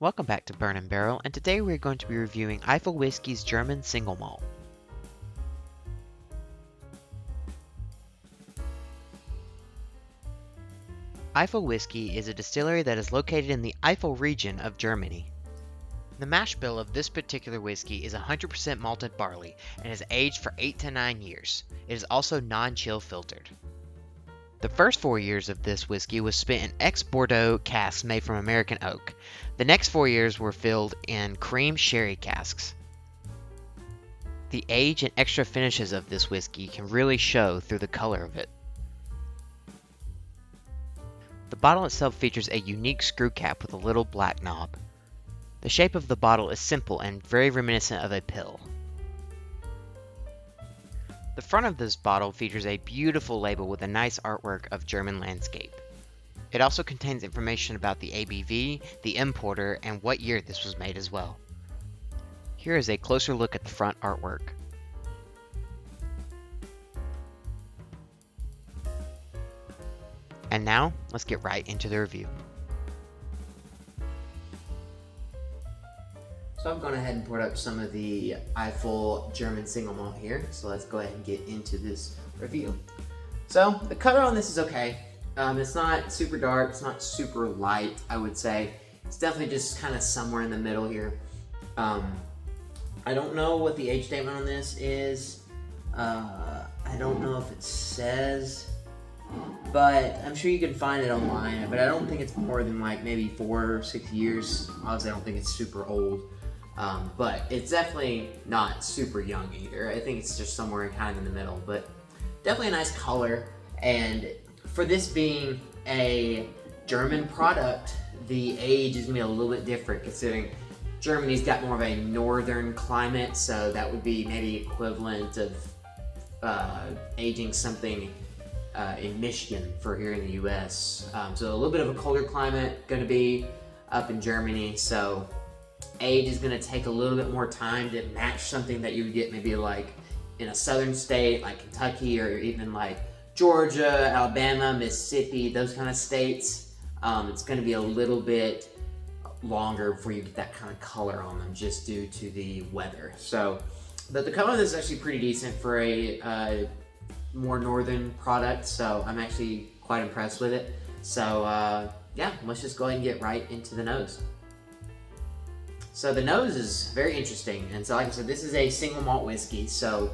Welcome back to Burn and Barrel, and today we're going to be reviewing Eifel Whisky's German Single Malt. Eifel Whisky is a distillery that is located in the Eifel region of Germany. The mash bill of this particular whiskey is 100% malted barley and is aged for 8 to 9 years. It is also non-chill filtered. The first 4 years of this whiskey was spent in ex-Bordeaux casks made from American oak. The next 4 years were filled in cream sherry casks. The age and extra finishes of this whiskey can really show through the color of it. The bottle itself features a unique screw cap with a little black knob. The shape of the bottle is simple and very reminiscent of a pill. The front of this bottle features a beautiful label with a nice artwork of German landscape. It also contains information about the ABV, the importer, and what year this was made as well. Here is a closer look at the front artwork. And now, let's get right into the review. So I've gone ahead and poured up some of the Eifel German single malt here. So let's go ahead and get into this review. So the color on this is okay. It's not super dark, it's not super light, I would say. It's definitely just kind of somewhere in the middle here. I don't know what the age statement on this is. I don't know if it says, but I'm sure you can find it online. But I don't think it's more than like maybe 4 or 6 years. Obviously, I don't think it's super old. But it's definitely not super young either. I think it's just somewhere kind of in the middle, but definitely a nice color. And for this being a German product, the age is gonna be a little bit different considering Germany's got more of a northern climate, so that would be maybe equivalent of aging something in Michigan for here in the US. So a little bit of a colder climate gonna be up in Germany, so age is going to take a little bit more time to match something that you would get maybe like in a southern state like Kentucky or even like Georgia, Alabama, Mississippi, those kind of states. It's going to be a little bit longer before you get that kind of color on them just due to the weather. So, but the color of this is actually pretty decent for a more northern product, so I'm actually quite impressed with it. So yeah, let's just go ahead and get right into the nose. So the nose is very interesting, and so like I said, this is a single malt whiskey, so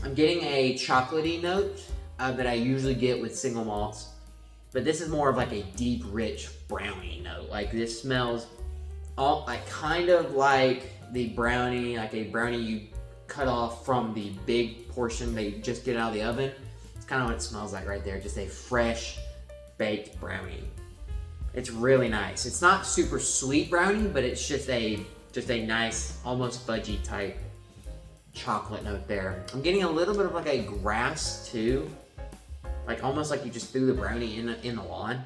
I'm getting a chocolatey note that I usually get with single malts, but this is more of like a deep, rich brownie note. Like this smells all like kind of like the brownie, like a brownie you cut off from the big portion that you just get out of the oven. It's kind of what it smells like right there, just a fresh baked brownie. It's really nice. It's not super sweet brownie, but it's just a nice, almost fudgy type chocolate note there. I'm getting a little bit of like a grass too, like almost like you just threw the brownie in the lawn,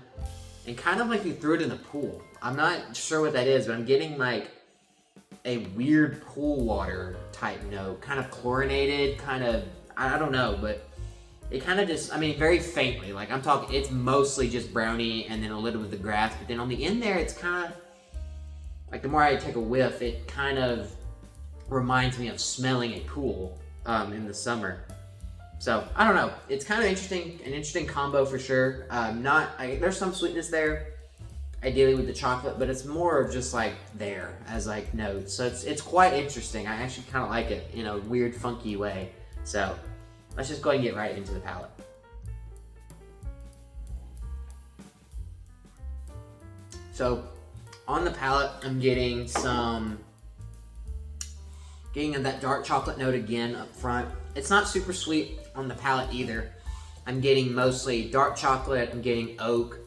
and kind of like you threw it in the pool. I'm not sure what that is, but I'm getting like a weird pool water type note, kind of chlorinated, kind of, I don't know, but it kind of just, I mean, very faintly, like I'm talking, it's mostly just brownie and then a little bit of the grass, but then on the end there, it's kind of, like the more I take a whiff, it kind of reminds me of smelling a pool in the summer. So, I don't know, it's kind of interesting, an interesting combo for sure. There's some sweetness there, ideally with the chocolate, but it's more of just like there as like notes. So it's quite interesting. I actually kind of like it in a weird, funky way. So, let's just go ahead and get right into the palate. So on the palate, I'm getting that dark chocolate note again up front. It's not super sweet on the palate either. I'm getting mostly dark chocolate, I'm getting oak,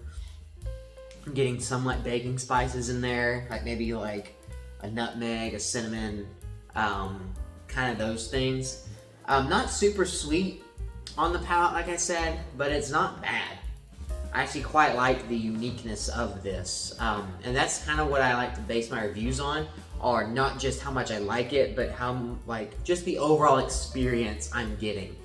I'm getting some like baking spices in there, like maybe like a nutmeg, a cinnamon, kind of those things. Not super sweet on the palate, like I said, but it's not bad. I actually quite like the uniqueness of this, and that's kind of what I like to base my reviews on, or not just how much I like it, but how like just the overall experience I'm getting.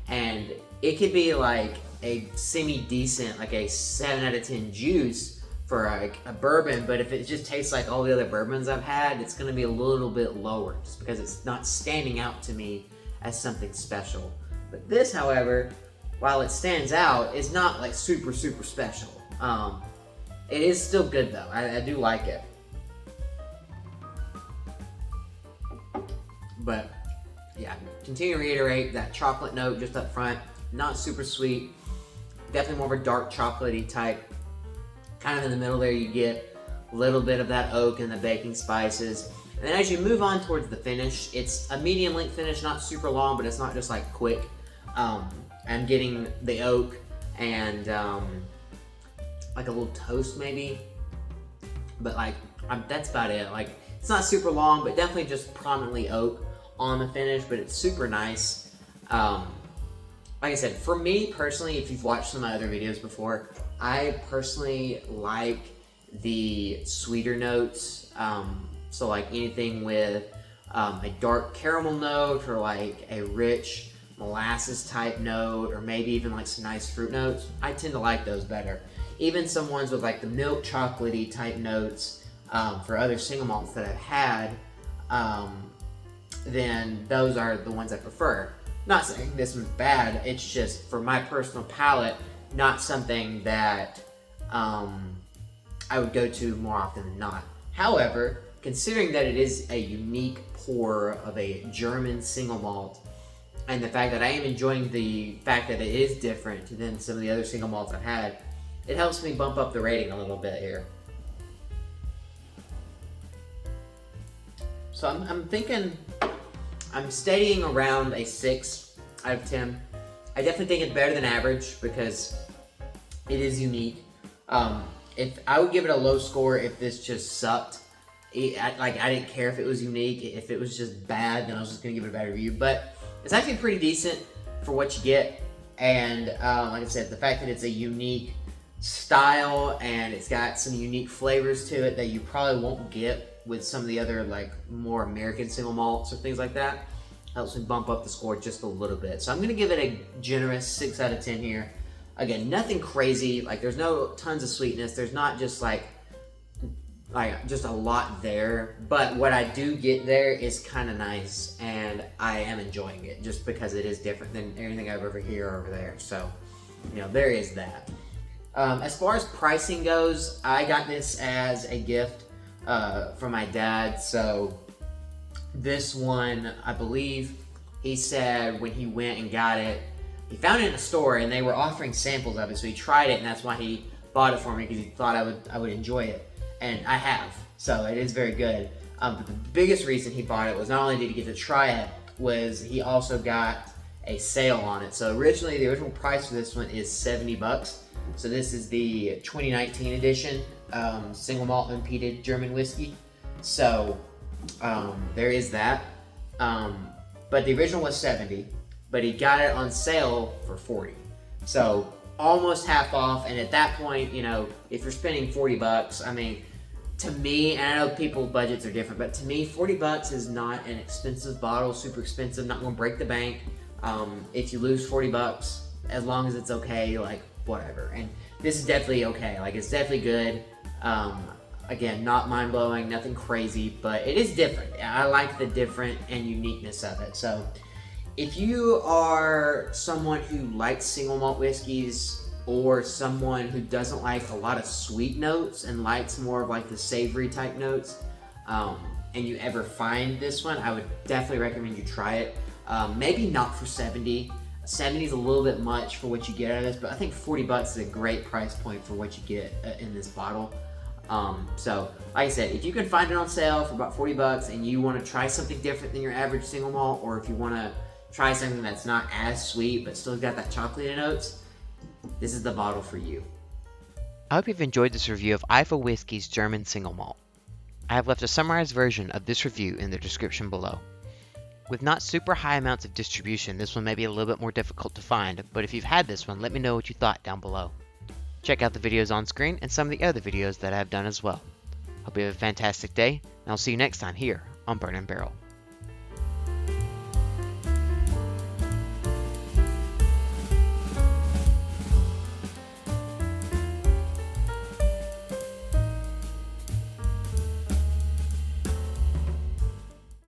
And it could be like a semi-decent, like a 7 out of 10 juice, for like a bourbon, but if it just tastes like all the other bourbons I've had, it's gonna be a little bit lower just because it's not standing out to me as something special. But this, however, while it stands out, is not like super special. It is still good though. I do like it. But yeah, continue to reiterate that chocolate note just up front, not super sweet, definitely more of a dark chocolatey type. Kind of in the middle there, you get a little bit of that oak and the baking spices. And then as you move on towards the finish, it's a medium length finish, not super long, but it's not just like quick. I'm getting the oak and like a little toast maybe, but like that's about it. Like it's not super long, but definitely just prominently oak on the finish, but it's super nice. Like I said, for me personally, if you've watched some of my other videos before, I personally like the sweeter notes. So like anything with a dark caramel note or like a rich molasses type note, or maybe even like some nice fruit notes, I tend to like those better. Even some ones with like the milk chocolatey type notes for other single malts that I've had, then those are the ones I prefer. Not saying this one's bad, it's just for my personal palate, not something that I would go to more often than not. However, considering that it is a unique pour of a German single malt, and the fact that I am enjoying the fact that it is different than some of the other single malts I've had, it helps me bump up the rating a little bit here. So I'm thinking, I'm steadying around a 6 out of 10. I definitely think it's better than average because it is unique. If I would give it a low score if this just sucked. I didn't care if it was unique. If it was just bad, then I was just gonna give it a bad review. But it's actually pretty decent for what you get. And like I said, the fact that it's a unique style and it's got some unique flavors to it that you probably won't get with some of the other like more American single malts or things like that, helps me bump up the score just a little bit. So I'm gonna give it a generous 6 out of 10 here. Again, nothing crazy, like there's no tons of sweetness, there's not just like just a lot there, but what I do get there is kind of nice, and I am enjoying it just because it is different than anything I've ever heard over there. So, you know, there is that. As far as pricing goes, I got this as a gift from my dad. So this one, I believe he said when he went and got it, he found it in a store and they were offering samples of it, so he tried it, and that's why he bought it for me, because he thought I would enjoy it. And I have, so it is very good. But the biggest reason he bought it was not only did he get to try it, was he also got a sale on it. So originally, the original price for this one is $70. So this is the 2019 edition, single malt unpeated German whiskey. So there is that. But the original was $70, but he got it on sale for $40. So almost half off, and at that point, you know, if you're spending $40, I mean, to me, and I know people's budgets are different, but to me, $40 is not an expensive bottle, super expensive, not gonna break the bank. If you lose $40, as long as it's okay, like, whatever. And this is definitely okay, like, it's definitely good. Again, not mind-blowing, nothing crazy, but it is different. I like the different and uniqueness of it. So if you are someone who likes single malt whiskeys, or someone who doesn't like a lot of sweet notes and likes more of like the savory type notes, and you ever find this one, I would definitely recommend you try it. Maybe not for $70. $70 is a little bit much for what you get out of this, but I think $40 is a great price point for what you get in this bottle. So like I said, if you can find it on sale for about $40 and you want to try something different than your average single malt, or if you want to try something that's not as sweet but still got that chocolatey notes, this is the bottle for you. I hope you've enjoyed this review of Eifel Whisky's German single malt. I have left a summarized version of this review in the description below. With not super high amounts of distribution, this one may be a little bit more difficult to find, but if you've had this one, let me know what you thought down below. Check out the videos on screen and some of the other videos that I have done as well. Hope you have a fantastic day, and I'll see you next time here on Burn and Barrel.